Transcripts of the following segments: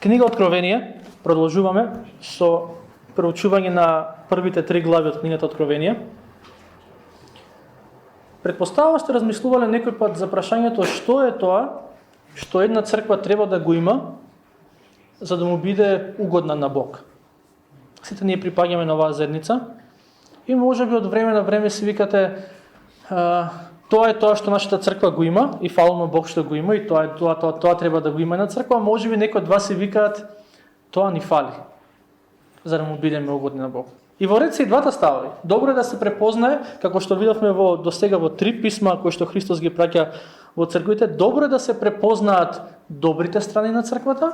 Книга Откровение, продолжуваме со проучување на првите 3 глави од книгата Откровение. Предпоставувам сте размислувале некој пат за прашањето што е тоа што една црква треба да го има за да му биде угодна на Бог. Сите ние припаѓаме на оваа заедница и можеби од време на време си викате тоа е тоа што нашата црква го има и фално Бог што го има и тоа треба да го има на црква, можеби некои од вас си викаат тоа ни фали за да му бидеме угодни на Бог. И во ред се и двата ставови. Добро е да се препознае, како што видовме до сега во 3 писма кои што Христос ги праќа во црквите, добро е да се препознаат добрите страни на црквата.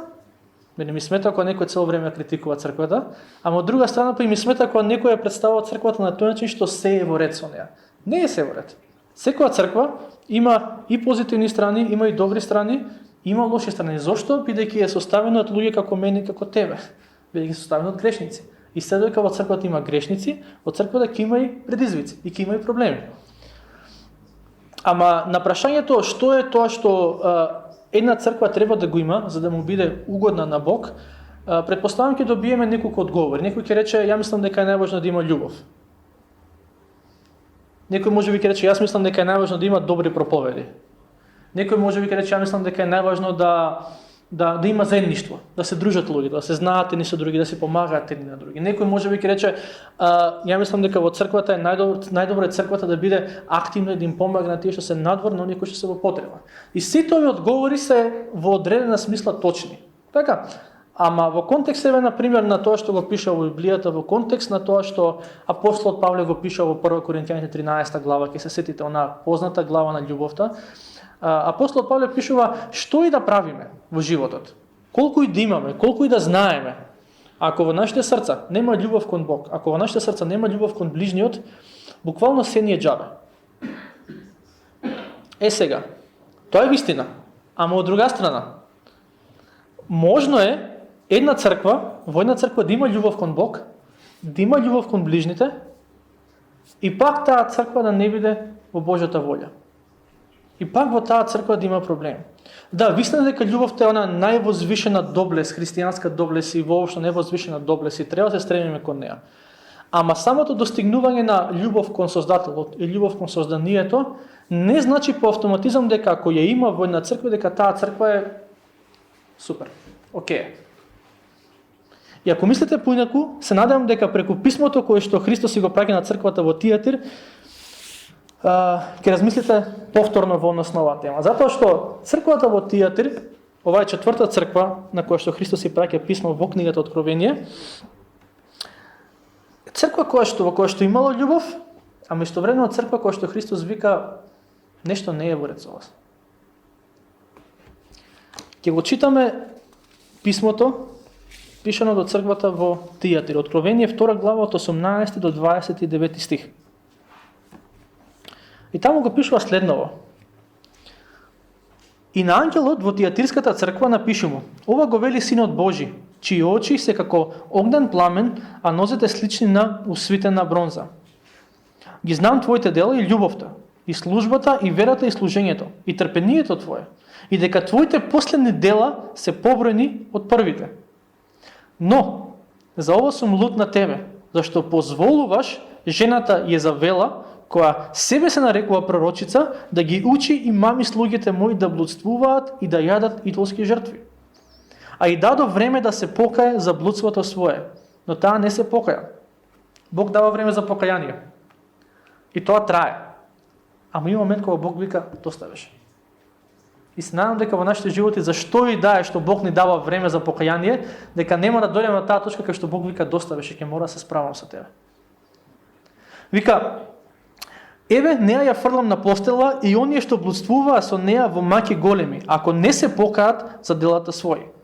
Мене ми смета кога некој цело време критикува црквата, ама од друга страна па и ми смета кога некој ја представува црквата на тој начин што се е во ред со неа. Не е се во ред. Секоја црква има и позитивни страни, има и добри страни, има лоши страни. Зошто? Бидејќи е составено од луѓе како мене и како тебе. Бидејќи е составено од грешници. И следојка во црквата има грешници, во црквата ќе има и предизвици и ќе има и проблеми. Ама на прашањето што е тоа што една црква треба да го има за да му биде угодна на Бог, предпоставам ќе добиеме неколку одговори. Некој ќе рече ја мислам дека е најважно да има љубов. Некој можеби ќе рече јас мислам дека е најважно да има добри проповеди. Некој можеби ќе рече ја мислам дека е најважно да има заедништво, да се дружат луѓе, да се знаат едни со други, да се помагаат едни на други. Некој можеби ќе рече ја мислам дека во црквата е најдобро е црквата да биде активна и да им помага на тие што се надвор, на оние кои што се во потреба. И сите овие одговори се во одредена смисла точни. Така, ама во контекст еве на пример на тоа што го пише во Библијата, во контекст на тоа што апостолот Павле го пише во 1 Коринтијаните 13 глава, ќе се сетите онаа позната глава на љубовта. Апостолот Павле пишува што и да правиме во животот, колку и да имаме, колку и да знаеме, ако во нашите срца нема љубов кон Бог, ако во нашите срца нема љубов кон ближниот, буквално се ни е џабе. Сега, тоа е вистина, ама од друга страна, можно е една црква, во една црква да има љубов кон Бог, да има љубов кон ближните, и пак таа црква да не биде во Божјата волја. И пак во таа црква да има проблем. Да, вистина дека љубовта е она највозвишена доблес, христијанска доблес и воопшто највозвишена доблес и треба да се стремиме кон неа. Ама самото достигнување на љубов кон Создателот и љубов кон созданието не значи по автоматизам дека ако ја има во една црква дека таа црква е супер. Океј. И ако мислите поинаку, се надевам дека преку писмото кое што Христос си го праќа на црквата во Тиатир, ќе размислите повторно во однос на оваа тема. Затоа што црквата во Тиатир, ова е 4-та црква на која што Христос си праќа писмо во книгата Откровение, црква во која што имало љубов, а меѓутовремено црква која што Христос вика нешто не е во ред со вас. Ќе го читаме писмото пишано до црквата во Тиатир, Откровение 2 глава од 18 до 29 стих. И таму го пишува следново. И на ангелот во Тиатирската црква напише му: ова го вели Синот Божи, чии очи се како огнен пламен, а нозете слични на усвитена бронза. Ги знам твоите дела и љубовта, и службата, и верата, и служењето, и трпението твое, и дека твоите последни дела се побројни од првите. Но, за ова сум лут на тебе, зашто позволуваш жената Језавела, која себе се нарекува пророчица, да ги учи и мами слугите мои да блудствуваат и да јадат идолски жртви. А и дадо време да се покае за блудството свое, но таа не се покаја. Бог дава време за покаяние. И тоа трае. Ама има момент кога Бог вика, доста беше. И се надам дека во нашите животи, зашто и да е што Бог ни дава време за покаяние, дека нема да дојдеме на таа точка кај што Бог вика, доста беше, ќе мора да се справам со тебе. Вика, еве, неа ја фрлам на постела и оние што блудствуваа со неа во маки големи, ако не се покаат за делата своји.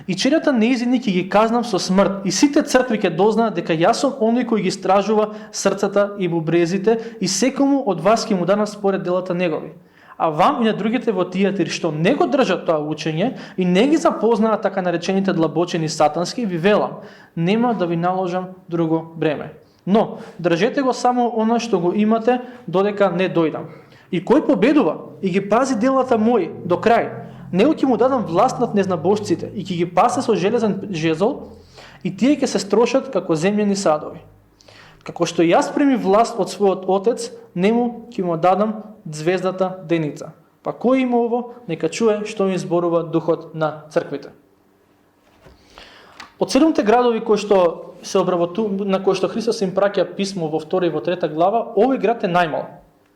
И черата неизини ќе ги казнам со смрт, и сите цркви ќе дознаат дека јас сум оној кој ги стражува срцата и бубрезите, и секому од вас ќе му дадам според делата негови. А вам и на другите во Тиатир што не го држат тоа учење и не ги запознаат така наречените длабочени сатански, ви велам, нема да ви наложам друго бреме. Но, држете го само оно што го имате, додека не дојдам. И кој победува и ги пази делата мои до крај, него ќе му дадам власт над незнабожците и ќе ги пасе со железен жезол и тие ќе се строшат како земјени садови. Како што јас прими власт од својот Отец, нему ќе му дадам звездата деница. Па кој има ово, нека чуе што им зборува Духот на црквите. Од 7 градови кои што се на кои што Христос им праќа писмо во 2 и во 3 глава, овој град е најмал.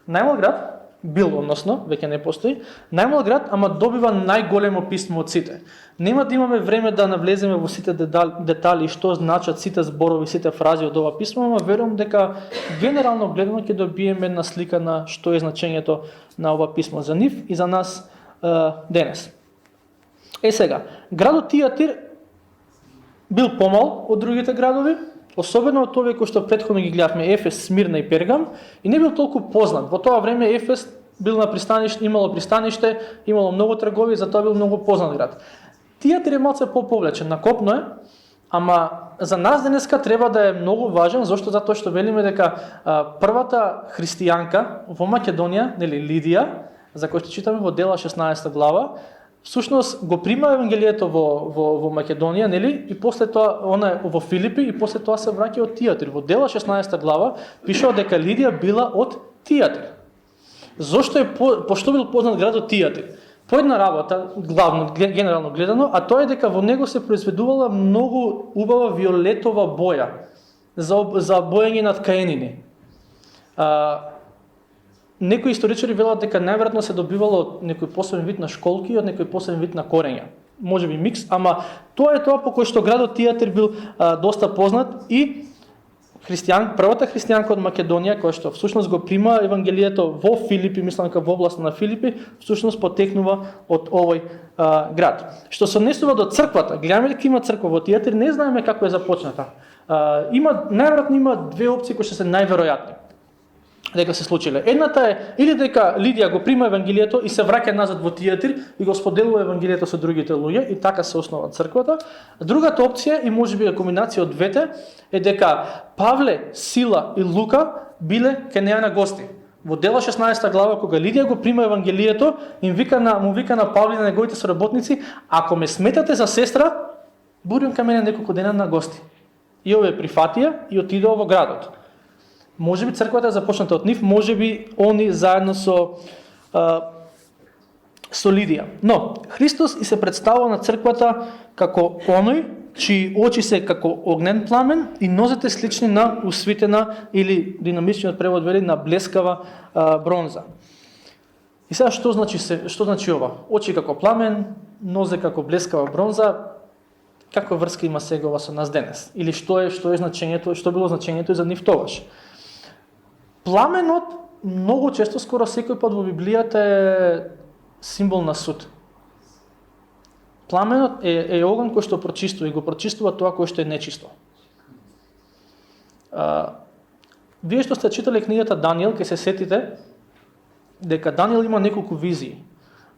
Најмал град бил, односно, веќе не постои, најмал град, ама добива најголемо писмо од сите. Нема да имаме време да навлеземе во сите детали што значат сите зборови, сите фрази од ова писмо, ама верувам дека генерално гледано ќе добиеме една слика на што е значењето на ова писмо за нив и за нас денес. Сега, градот Тиатир бил помал од другите градови, особено од овие кои што претходно ги гледавме, Ефес, Смирна и Пергам, и не бил толку познат. Во тоа време Ефес бил на пристаниште, имало пристаниште, имало многу тргови, затоа бил многу познат град. Тиатир е малце поповлечен, на копно е, ама за нас денеска треба да е многу важен, зашто? Затоа што велиме дека првата христијанка во Македонија, нели Лидија, за кој што читаме во Дела 16 глава, всушност го прима евангелието во Македонија, нели? И после тоа она е во Филипи и после тоа се враќа од Тиатир. Во Дела 16 глава пишува дека Лидија била од Тиатир. Зошто пошто бил познат градот Тиатир? По една работа, главно, генерално гледано, а тоа е дека во него се произведувала многу убава виолетова боја за боење на ткаенини. Некои историчари велат дека најверојатно се добивало од некој посебен вид на школки и од некој посебен вид на корења. Можеби микс, ама тоа е тоа по кој што градот Тиатир бил доста познат и првата христијанка од Македонија, која што всушност го прима евангелието во Филипи, мислам дека во област на Филипи, всушност потекнува од овој град. Што се однесува до црквата, гледаме дека има црква во Тиатир, не знаеме како е започната. Најверојатно има две опции кои што се најверојатни дека се случиле. Едната е или дека Лидија го прима евангелието и се враќа назад во Тиатир и го споделува евангелието со другите луѓе и така се основа црквата. Другата опција, и можеби е комбинација од двете, е дека Павле, Сила и Лука биле кај неа на гости. Во Дела 16 глава, кога Лидија го прима евангелието, му вика на Павле и на неговите соработници: ако ме сметате за сестра, будем кај мене неколку дена на гости. И овие прифатија и отидоа во градот. Можеби црквата е започната од нив, можеби они заедно со Лидија. Но Христос и се представува на црквата како оној чии очи се како огнен пламен и нозете слични на усвитена, или динамичниот превод вели, на блескава бронза. И сега што значи ова? Очи како пламен, нозе како блескава бронза. Каква врска има сега ова со нас денес? Или што е значењето, што било значењето за нив тогаш? Пламенот многу често, скоро секој пат во Библијата е символ на суд. Пламенот е оган кој што прочистува и го прочистува тоа кој што е нечисто. Вие што сте читале книгата Даниел, ќе се сетите дека Даниел има неколку визии.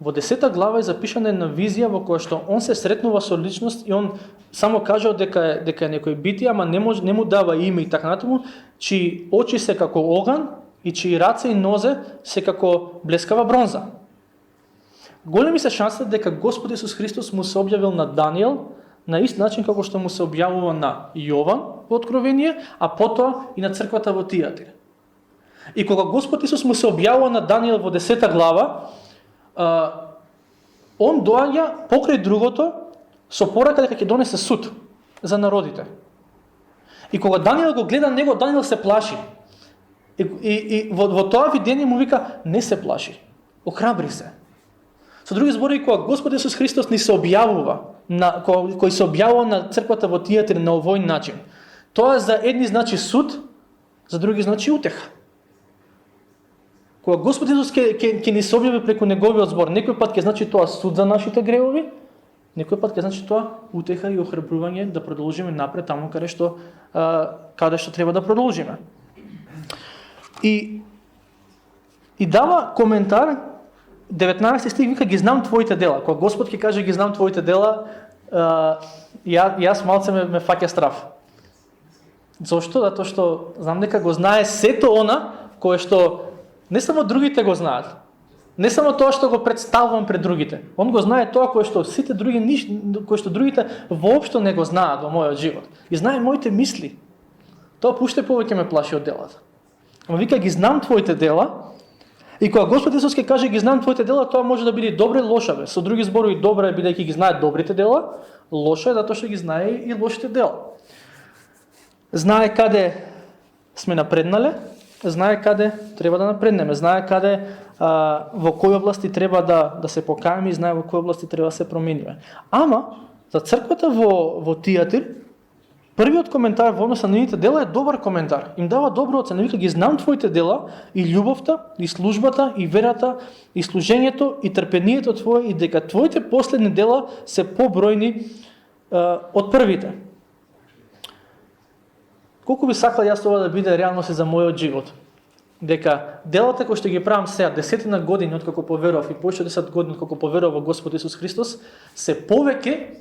Во 10 глава е запишана една визија во која што он се сретнува со личност и он само кажал дека е некој битие, ама не му дава име и така натаму, чии очи се како оган и чии раце и нозе се како блескава бронза. Големи се шансите дека Господ Исус Христос му се објавил на Даниел на ист начин како што му се објавува на Јован во Откровение, а потоа и на црквата во Тиатир. И кога Господ Исус му се објавува на Даниел во 10 глава, он доаѓа покрај другото со порака дека ќе донесе суд за народите. И кога Даниел го гледа него, Даниел се плаши. И во тоа видение му вика: не се плаши, охрабри се. Со други зборови, кога Господ Исус Христос ни се објавува, кој се објавува на црквата во Тиатир на овој начин, тоа за едни значи суд, за други значи утеха. Кога Господ Исус ќе ни се објави преку неговиот збор, некој пат ќе значи тоа суд за нашите гревови, некој пат ќе значи тоа утеха и охрабрување да продолжиме напред таму каде што треба да продолжиме. И дава коментар, 19 стих вика: ги знам твоите дела. Кога Господ ќе каже ги знам твоите дела, јас малце ме фаќа страф. Зошто? Затоа што знам дека го знае сето она кое што не само другите го знаат, Не само тоа што го представувам пред другите. Он го знае тоа кое што сите други кое што другите воопшто не го знаат во мојот живот. И знае моите мисли. Тоа пуште повеќе ме плаши од делата. Ама вика, ги знам твоите дела. И кога Господ Исус ќе каже ги знам твоите дела, тоа може да биде добро или лошо. Со други зборови, добро е бидејќи ги знае добрите дела, лошо е затоа што ги знае и лошите дела. Знае каде сме напреднале, знае каде треба да напреднеме, знае каде во кои области треба да се покаеме и знае во кои области треба да се промениме. Ама за црквата во Тиатир, првиот коментар во однос на нивните дела е добар коментар. Им дава добра оцена, вика ги знам твоите дела и љубовта, и службата, и верата, и служењето, и трпението твое, и дека твоите последни дела се побројни од првите. Колку би сакал јас тоа да биде реалност за мојот живот? Дека делата кои што ги правам сега, 10 години откако поверував и повеќе 10 години откако поверував во Господ Исус Христос, се повеќе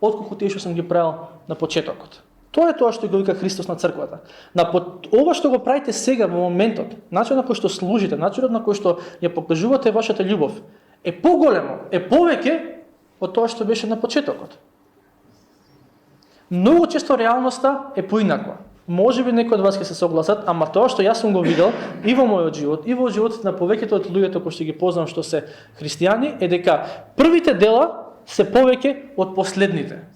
отколку тие што сум ги правил на почетокот. Тоа е тоа што го вика Христос на црквата. Ова што го правите сега во моментот, начинот на кој што служите, начинот на кој што ја покажувате вашата љубов, е поголемо, е повеќе од тоа што беше на почетокот. Многу често реалноста е поинаква. Може би некои од вас ќе се согласат, ама тоа што јас сум го видел и во мојот живот, и во животот на повеќето од луѓето кои што ги познавам што се христијани, е дека првите дела се повеќе од последните.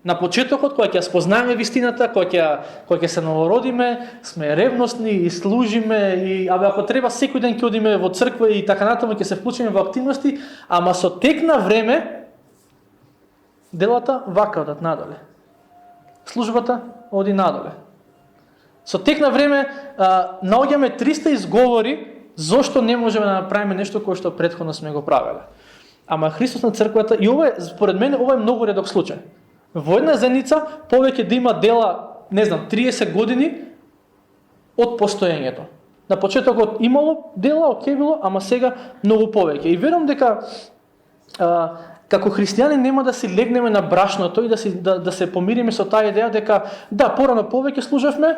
На почетокот, кога ќе спознаеме вистината, кога ќе се новородиме, сме ревностни и служиме, и ако треба секој ден ќе одиме во црква и така натаму ќе се вклучиме во активности, ама со тек на време делата вака одат надоле. Службата оди надоле. Со тек на време наоѓаме 300 изговори зошто не можеме да направиме нешто кое што претходно сме го правеле. Ама Христос на црквата, и ова е, според мене, ова е многу редок случај. Во една заедница повеќе да има дела, не знам, 30 години од постоењето. На почетокот имало дела, окей било, ама сега многу повеќе. И верувам дека како христијани нема да си легнеме на брашното и да се помириме со таа идеја дека да, порано повеќе служевме,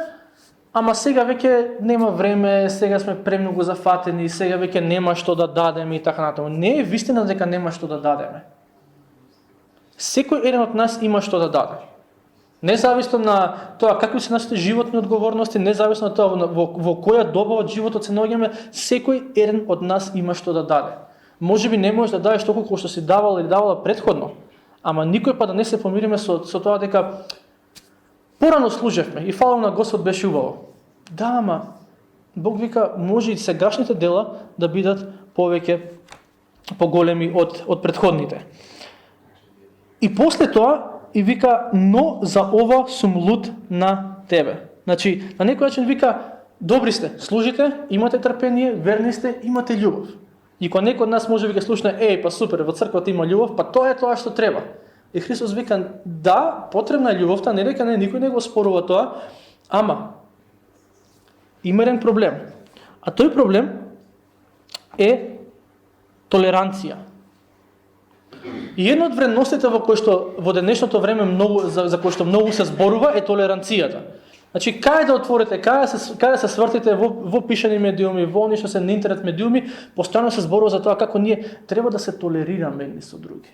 ама сега веќе нема време, сега сме премногу зафатени, сега веќе нема што да дадеме и така натаму. Не е вистина дека нема што да дадеме. Секој еден од нас има што да даде. Независно на тоа какви се нашите животни одговорности, независно на тоа во која доба од животот се наоѓаме, секој еден од нас има што да даде. Може би не можеш да дадеш толку што си давал или давала претходно, ама никој па да не се помириме со тоа дека порано служевме и фала на Господ беше убаво. Да, ама Бог вика може и сегашните дела да бидат повеќе поголеми од претходните. И после тоа и вика, но за ова сум луд на тебе. Значи, на некој начин вика, добри сте, служите, имате трпение, верни сте, имате љубов. И кога некој од нас може вика слушне, па супер, во црквата има љубов, па тоа е тоа што треба. И Христос вика, да, потребна е љубовта, не дека никој не го спорува тоа, ама има еден проблем. А тој проблем е толеранција. И една од вредностите во кој што во денешното време за кој што многу се зборува е толеранцијата. Значи, кај да отворите, кај да се свртите во пишани медиуми, во нешто се на интернет медиуми, постојано се зборува за тоа како ние треба да се толерираме едни со други.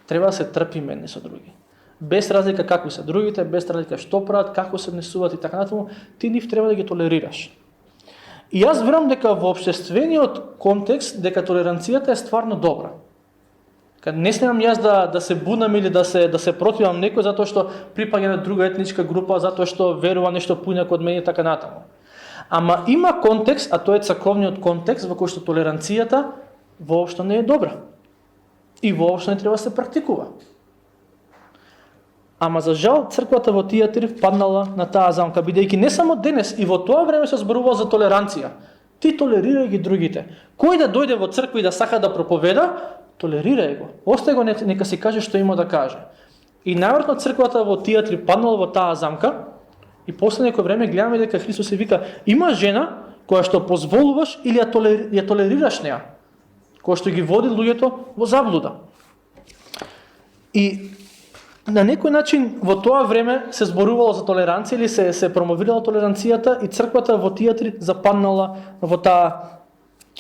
Треба да се трпиме едни со други. Без разлика какви се другите, без разлика што прават, како се однесуваат и така натаму, ти нив треба да ги толерираш. И јас верувам дека во општествениот контекст дека толеранцијата е стварно добра. Не смеам јас да се бунам или да се противам некој затоа што припаѓа на друга етничка група, затоа што верува нешто поинако од мене и така натаму. Ама има контекст, а тоа е црковниот контекст во кој што толеранцијата воопшто не е добра. И воопшто не треба да се практикува. Ама за жал црквата во Тиатир паднала на таа замка, бидејќи не само денес и во тоа време се зборува за толеранција. Ти толерирај ги другите. Кој да дојде во црква и да сака да проповеда, толерирај го. Остај го, нека си каже што има да каже. И најверојатно црквата во Тиатир паднала во таа замка и после некој време гледаме дека Христос се вика, има жена која што позволуваш или ја толерираш неа, која што ги води луѓето во заблуда. И на некој начин во тоа време се зборувало за толеранција или се промовирала толеранцијата и црквата во Тиатир западнала во таа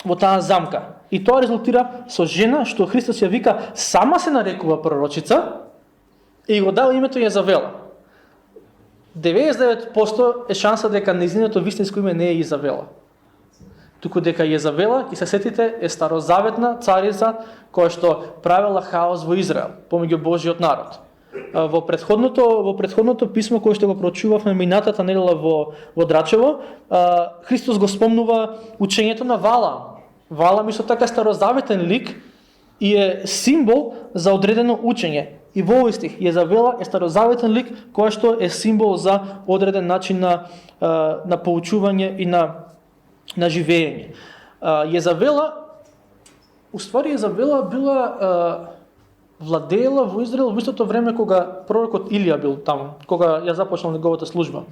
во таа замка. И тоа резултира со жена што Христос ја вика сама се нарекува пророчица и го дава името Језавела. 99% е шанса дека нејзиното вистинско име не е Изавела. Туку дека Језавела, ќе се сетите, е старозаветна царица која што правела хаос во Израел, помеѓу Божиот народ. Во претходното писмо кое што го прочувавме минатата недела во Драчево, Христос го спомнува учењето на Валаам. Валаам исто така старозаветен лик и е символ за одредено учење. И во овој стих Језавела е старозаветен лик кој што е символ за одреден начин на поучување и на живење. Језавела била владеела во Израел во истото време кога пророкот Илија бил таму, кога ја започнал неговата служба.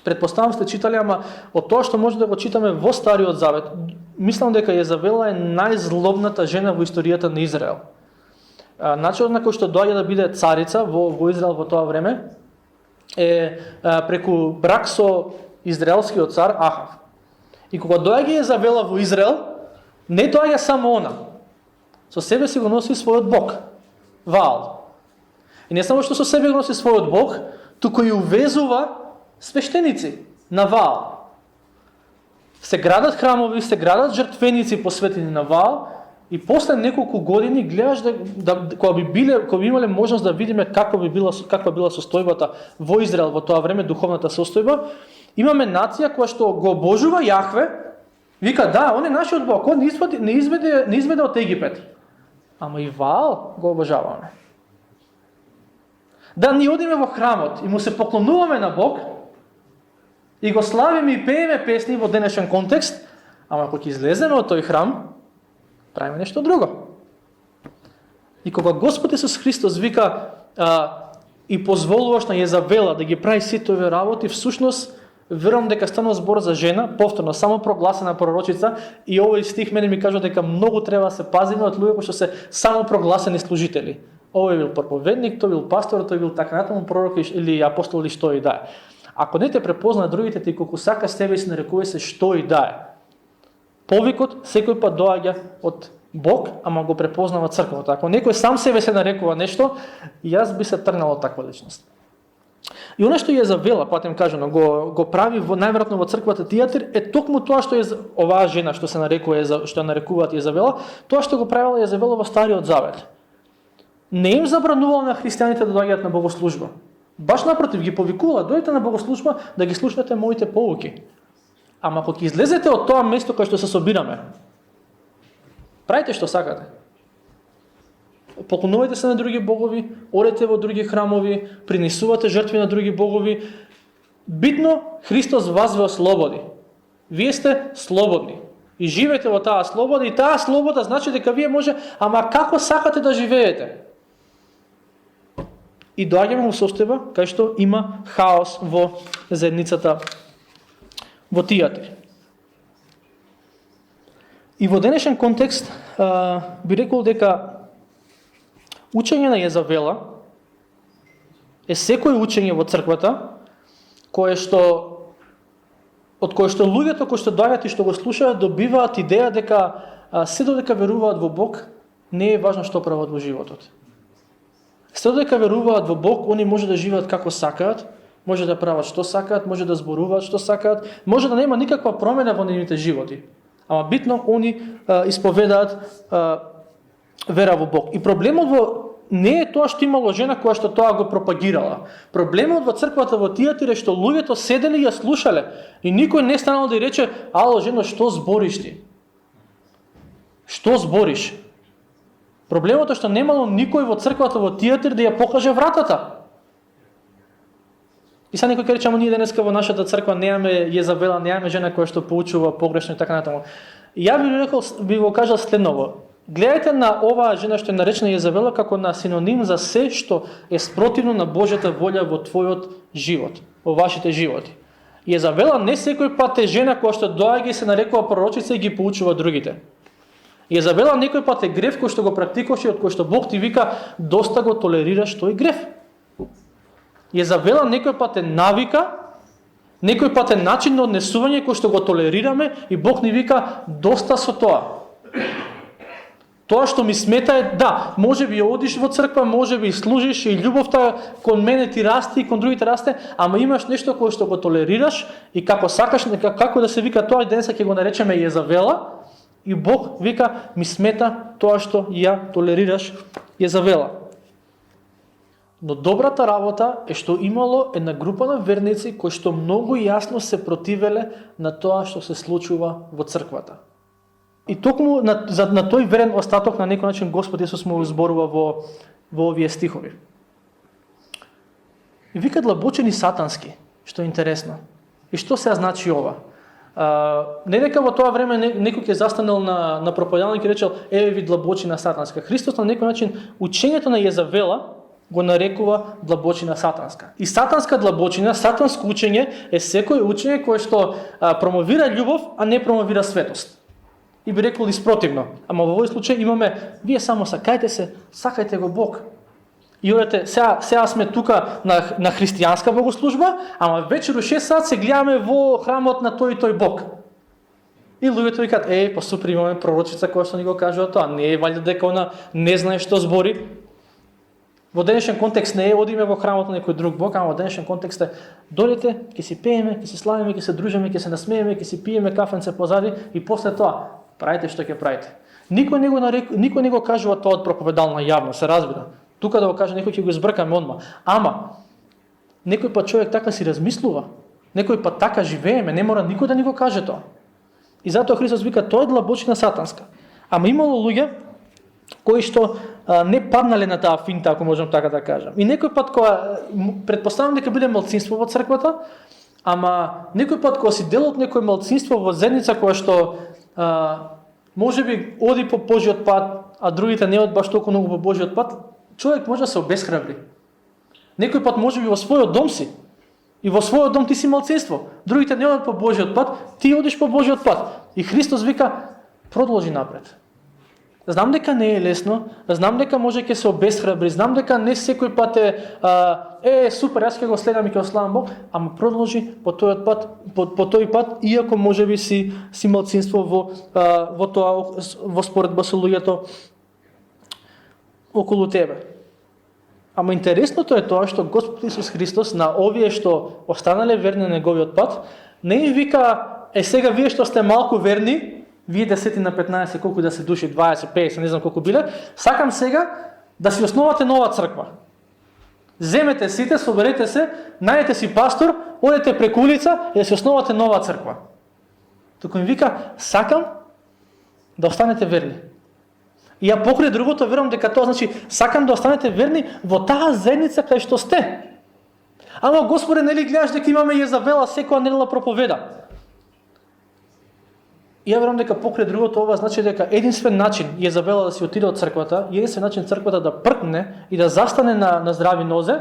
Предпоставам сте читали, ама од тоа што може да го читаме во Стариот Завет, мислам дека Језавела е најзлобната жена во историјата на Израел. Начинот на кој што доаѓа да биде царица во Израел во тоа време е преку брак со израелскиот цар Ахав. И кога доаѓа Језавела во Израел, не доаѓа само она. Со себе си го носи својот бог, Ваал. И не само што со себе го носи својот бог, туку и увезува свештеници на Ваал. Се градат храмови, се градат жртвеници посветени на Ваал и после неколку години гледаш кога би имале можност да видиме каква била состојбата во Израел во тоа време, духовната состојба, имаме нација која што го обожува Јахве, вика да, он е нашиот бог, он не изведе од Египет. Ама и Ваал го обожаваме. Да ни одиме во храмот и му се поклонуваме на Бог и го славиме и пееме песни во денешен контекст, ама кога излеземе од тој храм, правиме нешто друго. И кога Господ Исус Христос вика и позволуваш на Језавела да ги прави сите овие работи, всушност верувам дека станува збор за жена, повторно само прогласена пророчица, и овој стих мене ми кажува дека многу треба да се пазиме од луѓе кои што се само прогласени служители. Овој бил проповедник, тој бил пастор, тој бил така натаму пророк или апостол или што и да е. Ако не те препозна другите, ти колку сака себе си нарекува се што и да е. Повикот секој пат доаѓа од Бог, ама го препознава црквата. Ако некој сам себе се нарекува нешто, јас би се тргнал од таква личност. И оно што Језавела, патем кажано, го прави најверојатно во црквата Тиатир, е токму тоа што оваа жена што се нарекува што нарекуваат Језавела, тоа што го правила Језавела во Стариот Завет. Не им забранувала на христијаните да доаѓаат на богослужба. Баш напротив, ги повикувала, дојдете на богослужба да ги слушнете моите поуки. Ама кога излезете од тоа место кај што се собираме, правите што сакате. Поклонувајте се на други богови, одете во други храмови, принесувате жртви на други богови. Битно, Христос вас ве ослободи. Вие сте слободни. И живеете во таа слобода, и таа слобода значи дека вие може, ама како сакате да живеете. И доаѓаме во состојба кај што има хаос во заедницата во Тиатир. И во денешен контекст би рекол дека учење на Језавела е секој учење во црквата од кое што луѓето кои што доаѓаат и што го слушаат добиваат идеја дека се додека веруваат во Бог, не е важно што прават во животот. Се додека веруваат во Бог, они може да живеат како сакаат, може да прават што сакаат, може да зборуваат што сакаат, може да нема никаква промена во нивните животи. Ама битно они исповедаат вера во Бог. И проблемот не е тоа што имало жена која што тоа го пропагирала. Проблемот во црквата во Тиатир е што луѓето седели и ја слушале и никој не станал да ја рече: "Ало, жено, што збориш ти? Што збориш?" Проблемот е што немало никој во црквата во Тиатир да ја покаже вратата. И сега некој ќе рече: "Ама ние денеска во нашата црква немаме Језавела, немаме жена која што поучува погрешно и така натаму." Ја би го кажал следново: гледајте на оваа жена што е наречена Језавела како на синоним за се што е спротивно на Божјата волја во твојот живот, во вашите животи. Језавела не секој пат е жена која што доаѓа и се нарекува пророчица и ги поучува другите. Језавела некој пат е грев кој што го практикуваш и од кој што Бог ти вика: "Доста го толерираш тој грев." Језавела некој пат е навика, Некој пат е начин на однесување кој што го толерираме и Бог ни вика доста со тоа. Тоа што ми смета е, да, може би одиш во црква, може би служиш и љубовта кон мене ти расте и кон другите расте, ама имаш нешто кое што го толерираш и како сакаш, како да се вика тоа, денеска ќе го наречеме Језавела, и Бог вика, ми смета тоа што ја толерираш Језавела. Но добрата работа е што имало една група на верници кои што многу јасно се противеле на тоа што се случува во црквата. И токму на тој верен остаток на некој начин Господ Исус му зборува во овие стихови. И вика длабочени сатански, што е интересно. И што се значи ова? Не дека во тоа време некој ќе застанал на проповедање и речел еве ви длабочина сатанска. Христос на некој начин учењето на Језавела го нарекува длабочина сатанска. И сатанска длабочина, сатанско учење е секој учење кое што промовира љубов, а не промовира светост. И би рекол испротивно. Ама во овој случај имаме, вие само сакајте се, сакајте го Бог. И одете, сега сме тука на христијанска богослужба, ама вечер у 6 сат се гледаме во храмот на тој и тој Бог. И луѓето викаат, па супер, имаме пророчица која што ни го кажува тоа, не е валјда дека она не знае што збори. Во денешен контекст не е одиме во храмот на некој друг Бог, ама во денешен контекст е дојдете, ќе си пееме, ќе си славиме, ќе се дружиме, ќе се насмееме, ќе си пиеме кафенце позади и после тоа правите што ќе правите. Никој не го кажува тоа од проповедална јавност, се разбира. Тука да го каже некој ќе го избркаме одма. Ама некој пат човек така си размислува, некој пат така живееме, не мора никој да ни го каже тоа. И затоа Христос вика тоа е длабочина сатанска. Ама имало луѓе кои што не паднале на таа финта, ако можам така да кажам. И некој пат кога претпоставам дека биде малцинство во црквата, ама некој пат кога си дел од некој малцинство во заедница која што може би оди по Божиот пат, а другите не од баш толку многу по Божиот пат, човек може да се обесхрабри. Некој пат може би во својот дом си. И во својот дом ти си малцинство. Другите не одат по Божиот пат, ти одиш по Божиот пат. И Христос вика, продолжи напред. Знам дека не е лесно, знам дека може ќе се обесхрабри, знам дека не секој пат е супер, јас ќе го следам и ќе го славам Бог, ама продолжи по тој пат, иако може би си малцинство во тоа, во споредба со луѓето околу тебе. Ама интересното е тоа што Господ Исус Христос на овие што останале верни на неговиот пат, не им вика, сега вие што сте малку верни, вие 10 на 15, колку да се души, 20, 50, не знам колку биле, сакам сега да си основате нова црква. Земете сите, соберете се, најдете си пастор, одете преку улица и да си основате нова црква. Туку им вика, сакам да останете верни. И ја покрај другото верувам дека тоа значи сакам да останете верни во таа заедница кај што сте. Ама Господе, нели гледаш дека имаме Језавела секоја недела проповеда? И ја верувам дека покрај другото ова значи дека единствен начин Језавела да си отиде од црквата, единствен начин црквата да пркне и да застане на здрави нозе,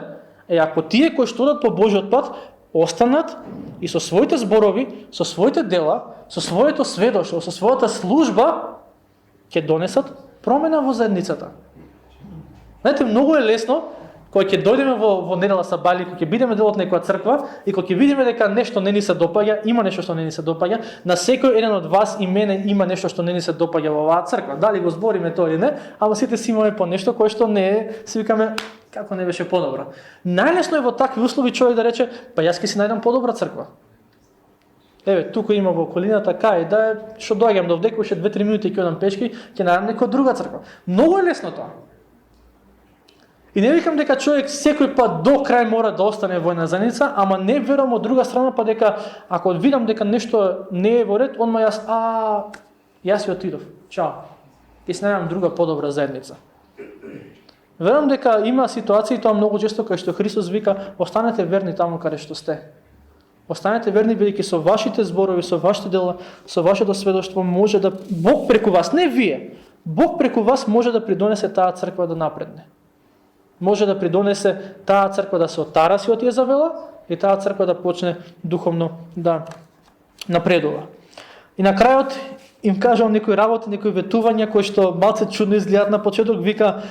е ако тие кои што одат по Божиот пат останат и со своите зборови, со своите дела, со своето сведоштво, со својата служба ќе донесат промена во заедницата. Знаете, многу е лесно кога ќе дојдеме во недела сабали, кога ќе бидеме дел од некоја црква и кога ќе видиме дека нешто не ни се допаѓа, има нешто што не ни се допаѓа, на секој еден од вас и мене има нешто што не ни се допаѓа во оваа црква. Дали го збориме тоа или не, ама сите си имаме по нешто кое што не е, си викаме како не беше подобро. Најлесно е во такви услови човек да рече, па јас ќе си најдам подобра црква. Еве, тука има во околината кај да што доаѓам до вдеку, уште 2-3 минути ќе одам пешки, ќе најдам некоја друга црква. Многу е лесно тоа. И не викам дека човек секој пат до крај мора да остане во една заедница, ама не верувам од друга страна па дека ако видам дека нешто не е во ред, онма јас си отидов. Чао. Ќе си најдам друга подобра заедница. Верувам дека има ситуации, тоа многу често кај што Христос вика, останете верни таму каде што сте. Останете верни бидејќи со вашите зборови, со вашите дела, со вашето сведоштво може да Бог преку вас, не вие. Бог преку вас може да придонесе таа црква да напредне. Може да придонесе таа црква да се отараси од Језавела и таа црква да почне духовно да напредува. И на крајот им кажам некои работи, некои ветувања кои што малце чудно изгледаат на почеток, вика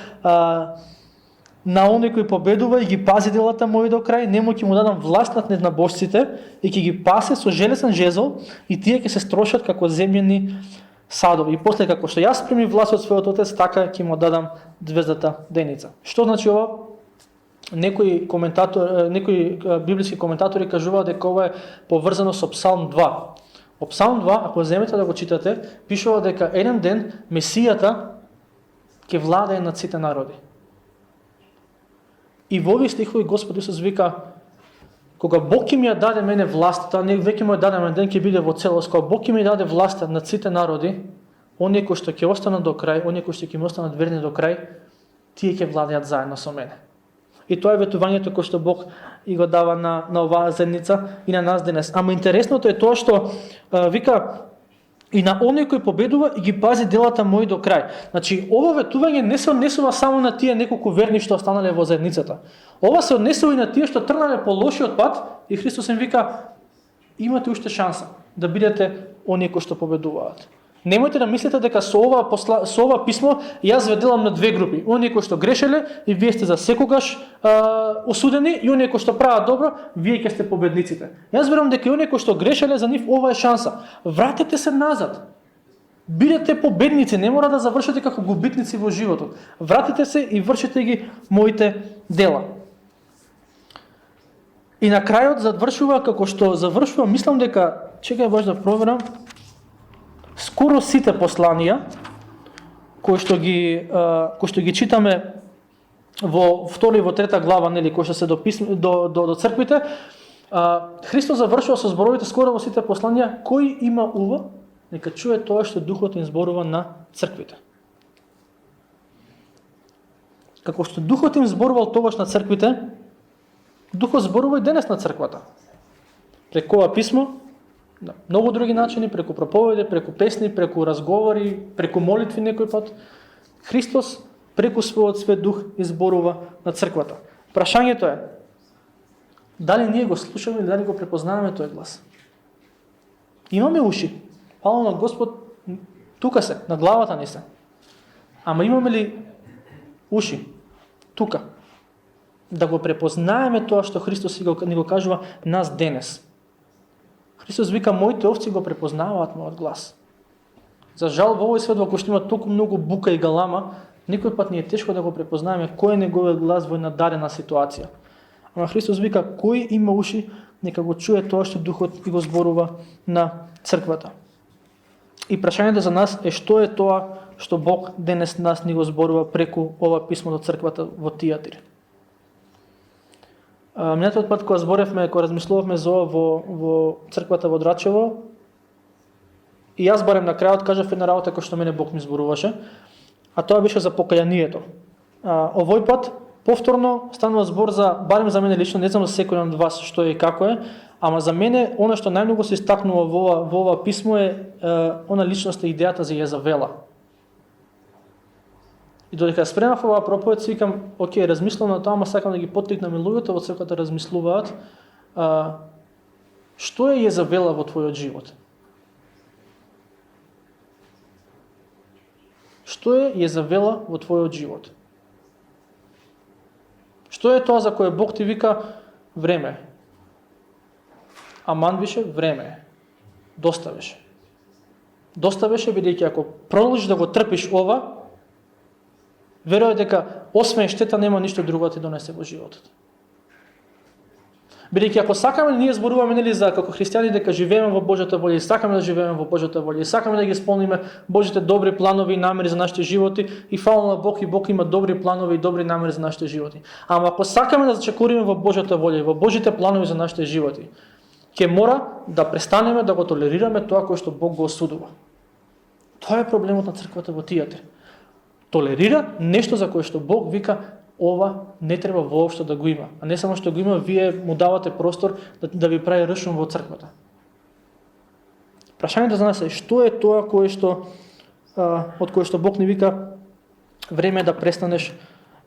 на оној кој победува и ги пази делата мои до крај, нему ќе му дадам власт над незнабожците и ќе ги пасе со железен жезол и тие ќе се строшат како земјени садови. И после како што јас примив власт од својот отец, така ќе му дадам звездата деница. Што значи ова? Некои библиски коментатори кажуваат дека ова е поврзано со Псалм 2. Во Псалм 2, ако земете да го читате, пишува дека еден ден Месијата ќе владее над сите народи. И во овие стихови Господ Исус вика, кога Бог ќе ми ја даде мене власта, не веќе му ја даде, еден ден ќе биде во целост, кога Бог ќе ми даде власта над сите народи, оние кои што ќе останат до крај, оние кои што ќе ми останат верни до крај, тие ќе владеат заедно со мене. И тоа е ветувањето кој што Бог и го дава на оваа заедница и на нас денес. Ама интересното е тоа што вика и на оној кој победува и ги пази делата мои до крај. Значи, ова ветување не се однесува само на тие неколку верни што останале во заедницата. Ова се однесува и на тие што тргнале по лошиот пат и Христос им вика, имате уште шанса да бидете оние кои што победуваат. Немојте да мислите дека со ова писмо јас ве делам на две групи. Оние кои што грешеле и вие сте за секогаш осудени, и оние кои што прават добро, вие ќе сте победниците. Јас верувам дека и оние кои што грешеле, за нив ова е шанса. Вратете се назад. Бидете победници, не мора да завршите како губитници во животот. Вратете се и вршите ги моите дела. И на крајот завршува како што завршува, мислам дека, чекај баш да проверам, скоро сите посланија кои што ги читаме во втора и во трета глава, нели, кои што се до црквите, Христос завршува со зборовите скоро во сите посланија, кој има уво, нека чуе тоа што Духот им зборува на црквите. Како што Духот им зборувал тогаш на црквите, Духот зборува и денес на црквата. Преку ова писмо, на многу други начини, преку проповеди, преку песни, преку разговори, преку молитви некој пат, Христос преку својот свет дух изборува на црквата. Прашањето е, дали ние го слушаме или дали го препознаваме тој глас? Имаме уши. Фала на Господ, тука се, на главата ни се. Ама имаме ли уши? Тука. Да го препознаеме тоа што Христос ни го кажува нас денес. Христос вика, моите овци го препознаваат мојот глас. За жал во овој свет во кој што има толку многу бука и галама, никој пат ни е тешко да го препознаваме кој е неговиот глас во една дадена ситуација. Ама Христос вика, кој има уши, нека го чуе тоа што Духот и го зборува на црквата. И прашањето за нас е што е тоа што Бог денес нас ни го зборува преку ова писмо до црквата во Тиатир. Минатиот пат кога зборевме, кога размислувавме за ова во црквата во Драчево, и јас барем на крајот кажав една работа која што мене Бог ми зборуваше, а тоа беше за покајанието. Овој пат повторно станува збор барем за мене лично, не знам за секој од вас што е и како е, ама за мене она што најмногу се истакнува во ова писмо е она личноста и идејата за Језавела. И додека спремав оваа проповед, си викам, окей, размислам на тоа, ама сакам да ги поттикнам и луѓето во црквата размислуваат, што е Језавела во твојот живот? Што е Језавела во твојот живот? Што е тоа за кое Бог ти вика време? Аман беше време. Доста беше. Доста беше, бидејќи ако продолжиш да го трпиш ова, верувам дека освен штета нема ништо друго да ти донесе во животот. Бидејќи ако сакаме, ние зборуваме нели за како христијани дека живееме во Божјата волја, сакаме да живееме во Божјата волја, сакаме да ги исполниме Божите добри планови и намери за нашите животи, и фала на Бог, и Бог има добри планови и добри намери за нашите животи. Ама ако сакаме да зачекориме во Божјата волја и во Божите планови за нашите животи, ќе мора да престанеме да го толерираме тоа кое што Бог го осудува. Тоа е проблемот на црквата во Тиатир. Толерира нешто за кое што Бог вика ова не треба воопшто да го има. А не само што го има, вие му давате простор да ви прави ршум во црквата. Прашањето за нас е што е тоа кое што од кое што Бог ни вика време е да престанеш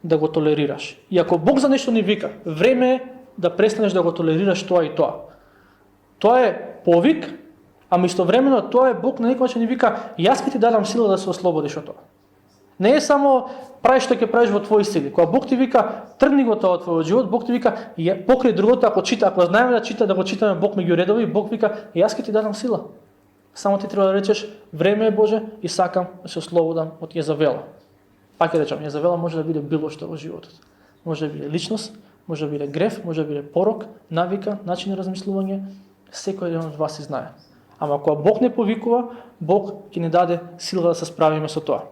да го толерираш. И ако Бог за нешто ни вика, време е да престанеш да го толерираш тоа и тоа. Тоа е повик, ама истовремено тоа е Бог на некој начин ни вика, јас ќе ти дадам сила да се ослободиш од тоа. Не е само правиш што ќе правиш во твои сили. Кога Бог ти вика тргни го тоа од твојот живот, Бог ти вика покри другото, ако знаеме да чита, да го читаме Бог меѓу редови, Бог вика јас ќе ти дадам сила. Само ти треба да речеш време е Боже и сакам да се ослободам од Језавела. Пак ќе речам, Језавела може да биде било што во животот. Може да биде личност, може да биде греф, може да биде порок, навика, начин на размислување, секој еден од вас си знае. Ама кога Бог не повикува, Бог ќе ни даде сила да се справиме со тоа.